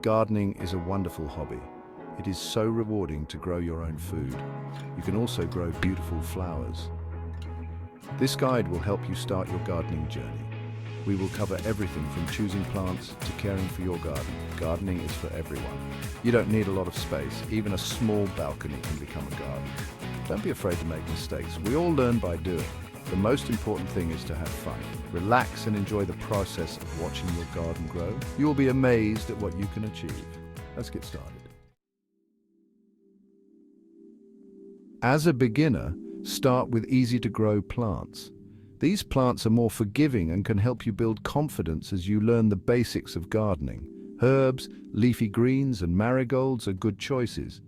Gardening is a wonderful hobby. It is so rewarding to grow your own food. You can also grow beautiful flowers. This guide will help you start your gardening journey. We will cover everything from choosing plants to caring for your garden. Gardening is for everyone. You don't need a lot of space. Even a small balcony can become a garden. Don't be afraid to make mistakes. We all learn by doing. The most important thing is to have fun. Relax and enjoy the process of watching your garden grow. You will be amazed at what you can achieve. Let's get started. As a beginner, start with easy-to-grow plants. These plants are more forgiving and can help you build confidence as you learn the basics of gardening. Herbs, leafy greens, and marigolds are good choices.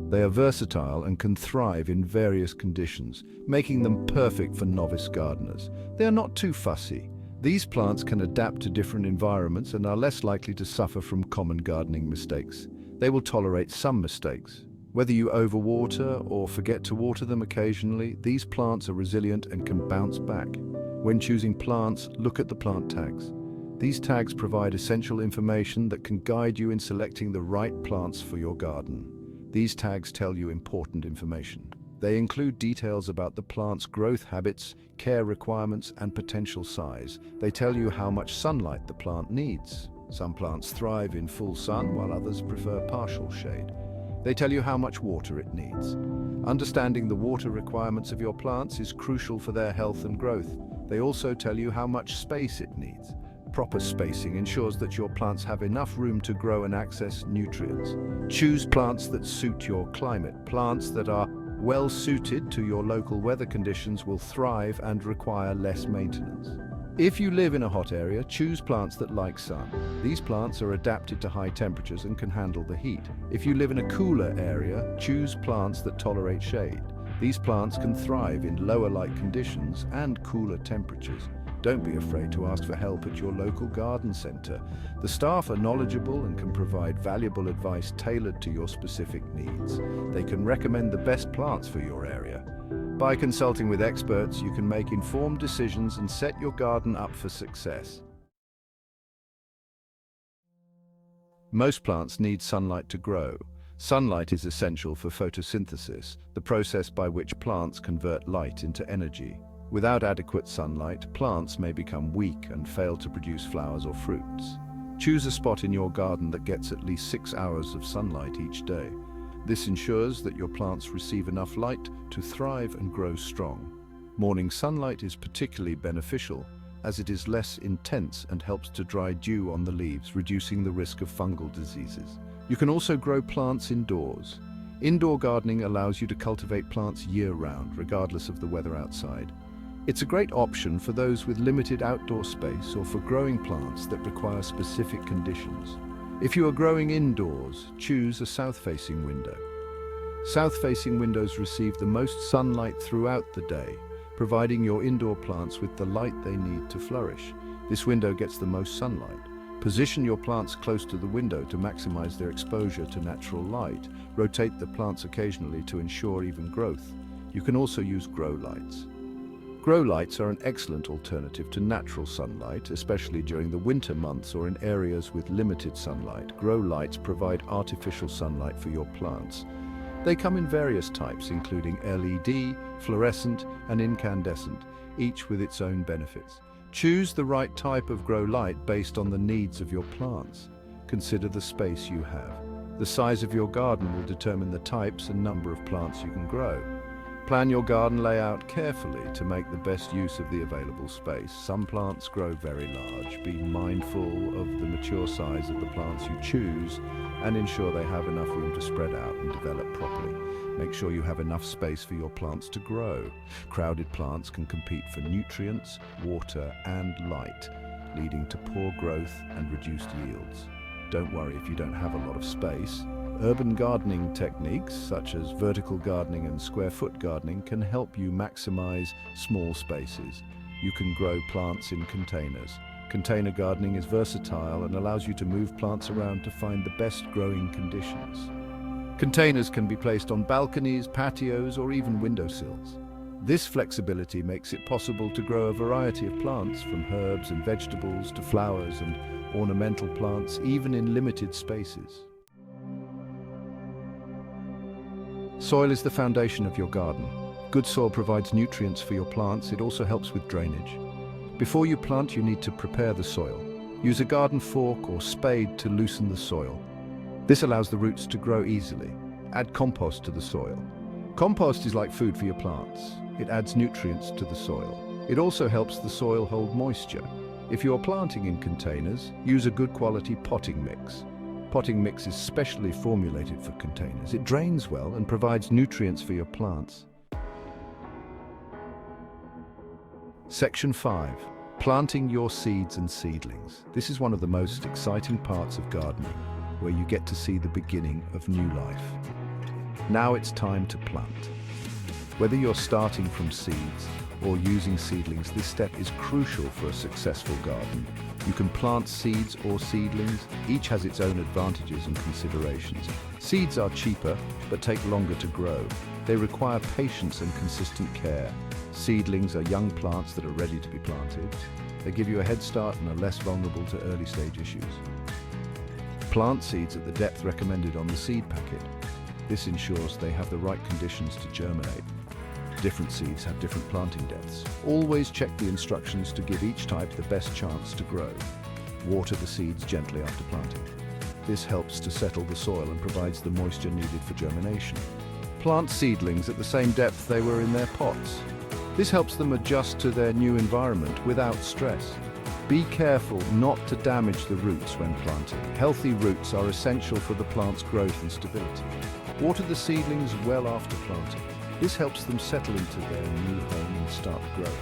They are versatile and can thrive in various conditions, making them perfect for novice gardeners. They are not too fussy. These plants can adapt to different environments and are less likely to suffer from common gardening mistakes. They will tolerate some mistakes. Whether you overwater or forget to water them occasionally, these plants are resilient and can bounce back. When choosing plants, look at the plant tags. These tags provide essential information that can guide you in selecting the right plants for your garden. These tags tell you important information. They include details about the plant's growth habits, care requirements, and potential size. They tell you how much sunlight the plant needs. Some plants thrive in full sun, while others prefer partial shade. They tell you how much water it needs. Understanding the water requirements of your plants is crucial for their health and growth. They also tell you how much space it needs. Proper spacing ensures that your plants have enough room to grow and access nutrients. Choose plants that suit your climate. Plants that are well suited to your local weather conditions will thrive and require less maintenance. If you live in a hot area, choose plants that like sun. These plants are adapted to high temperatures and can handle the heat. If you live in a cooler area, choose plants that tolerate shade. These plants can thrive in lower light conditions and cooler temperatures. Don't be afraid to ask for help at your local garden center. The staff are knowledgeable and can provide valuable advice tailored to your specific needs. They can recommend the best plants for your area. By consulting with experts, you can make informed decisions and set your garden up for success. Most plants need sunlight to grow. Sunlight is essential for photosynthesis, the process by which plants convert light into energy. Without adequate sunlight, plants may become weak and fail to produce flowers or fruits. Choose a spot in your garden that gets at least 6 hours of sunlight each day. This ensures that your plants receive enough light to thrive and grow strong. Morning sunlight is particularly beneficial as it is less intense and helps to dry dew on the leaves, reducing the risk of fungal diseases. You can also grow plants indoors. Indoor gardening allows you to cultivate plants year-round, regardless of the weather outside. It's a great option for those with limited outdoor space or for growing plants that require specific conditions. If you are growing indoors, choose a south-facing window. South-facing windows receive the most sunlight throughout the day, providing your indoor plants with the light they need to flourish. This window gets the most sunlight. Position your plants close to the window to maximize their exposure to natural light. Rotate the plants occasionally to ensure even growth. You can also use grow lights. Grow lights are an excellent alternative to natural sunlight, especially during the winter months or in areas with limited sunlight. Grow lights provide artificial sunlight for your plants. They come in various types, including LED, fluorescent, and incandescent, each with its own benefits. Choose the right type of grow light based on the needs of your plants. Consider the space you have. The size of your garden will determine the types and number of plants you can grow. Plan your garden layout carefully to make the best use of the available space. Some plants grow very large. Be mindful of the mature size of the plants you choose and ensure they have enough room to spread out and develop properly. Make sure you have enough space for your plants to grow. Crowded plants can compete for nutrients, water, and light, leading to poor growth and reduced yields. Don't worry if you don't have a lot of space. Urban gardening techniques, such as vertical gardening and square-foot gardening, can help you maximize small spaces. You can grow plants in containers. Container gardening is versatile and allows you to move plants around to find the best growing conditions. Containers can be placed on balconies, patios, or even windowsills. This flexibility makes it possible to grow a variety of plants, from herbs and vegetables to flowers and ornamental plants, even in limited spaces. Soil is the foundation of your garden. Good soil provides nutrients for your plants. It also helps with drainage. Before you plant, you need to prepare the soil. Use a garden fork or spade to loosen the soil. This allows the roots to grow easily. Add compost to the soil. Compost is like food for your plants. It adds nutrients to the soil. It also helps the soil hold moisture. If you're planting in containers, use a good quality potting mix. Potting mix is specially formulated for containers. It drains well and provides nutrients for your plants. Section 5. Planting your seeds and seedlings. This is one of the most exciting parts of gardening, where you get to see the beginning of new life. Now it's time to plant. Whether you're starting from seeds or using seedlings, this step is crucial for a successful garden. You can plant seeds or seedlings. Each has its own advantages and considerations. Seeds are cheaper, but take longer to grow. They require patience and consistent care. Seedlings are young plants that are ready to be planted. They give you a head start and are less vulnerable to early stage issues. Plant seeds at the depth recommended on the seed packet. This ensures they have the right conditions to germinate. Different seeds have different planting depths. Always check the instructions to give each type the best chance to grow. Water the seeds gently after planting. This helps to settle the soil and provides the moisture needed for germination. Plant seedlings at the same depth they were in their pots. This helps them adjust to their new environment without stress. Be careful not to damage the roots when planting. Healthy roots are essential for the plant's growth and stability. Water the seedlings well after planting. This helps them settle into their new home and start growing.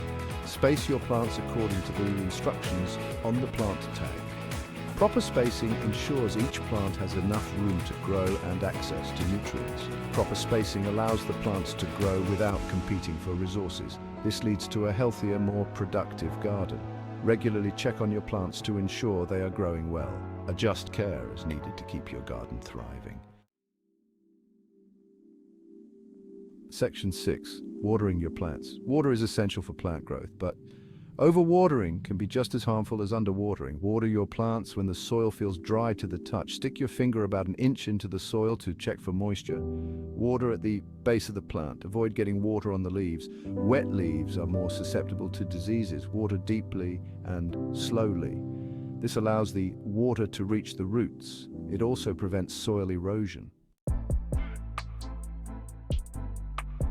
Space your plants according to the instructions on the plant tag. Proper spacing ensures each plant has enough room to grow and access to nutrients. Proper spacing allows the plants to grow without competing for resources. This leads to a healthier, more productive garden. Regularly check on your plants to ensure they are growing well. Adjust care as needed to keep your garden thriving. Section 6. Watering your plants. Water is essential for plant growth, but overwatering can be just as harmful as underwatering. Water your plants when the soil feels dry to the touch. Stick your finger about an inch into the soil to check for moisture. Water at the base of the plant. Avoid getting water on the leaves. Wet leaves are more susceptible to diseases. Water deeply and slowly. This allows the water to reach the roots. It also prevents soil erosion.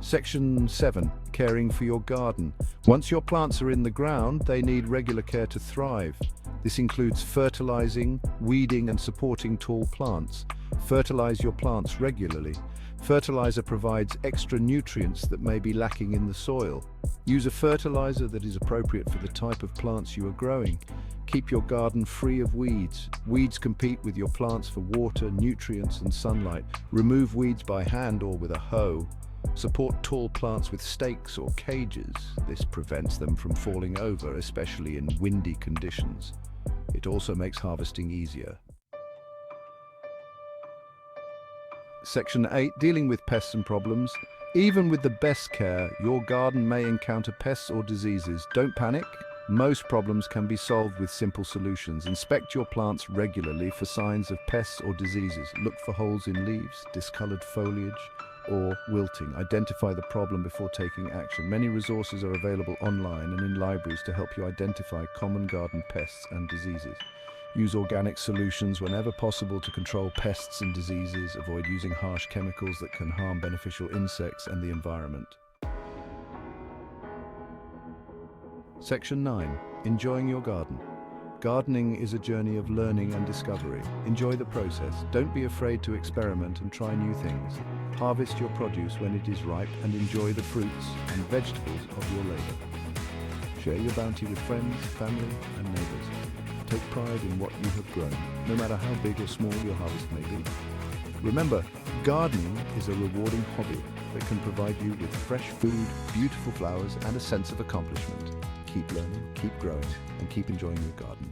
Section 7. Caring for your garden. Once your plants are in the ground, they need regular care to thrive. This includes fertilizing, weeding, and supporting tall plants. Fertilize your plants regularly. Fertilizer provides extra nutrients that may be lacking in the soil. Use a fertilizer that is appropriate for the type of plants you are growing. Keep your garden free of weeds. Weeds compete with your plants for water, nutrients, and sunlight. Remove weeds by hand or with a hoe. Support tall plants with stakes or cages. This prevents them from falling over, especially in windy conditions. It also makes harvesting easier. Section 8. Dealing with pests and problems. Even with the best care, your garden may encounter pests or diseases. Don't panic. Most problems can be solved with simple solutions. Inspect your plants regularly for signs of pests or diseases. Look for holes in leaves, discolored foliage, or wilting. Identify the problem before taking action. Many resources are available online and in libraries to help you identify common garden pests and diseases. Use organic solutions whenever possible to control pests and diseases. Avoid using harsh chemicals that can harm beneficial insects and the environment. Section 9. Enjoying your garden. Gardening is a journey of learning and discovery. Enjoy the process. Don't be afraid to experiment and try new things. Harvest your produce when it is ripe and enjoy the fruits and vegetables of your labor. Share your bounty with friends, family, and neighbors. Take pride in what you have grown, no matter how big or small your harvest may be. Remember, gardening is a rewarding hobby that can provide you with fresh food, beautiful flowers, and a sense of accomplishment. Keep learning, keep growing, and keep enjoying your garden.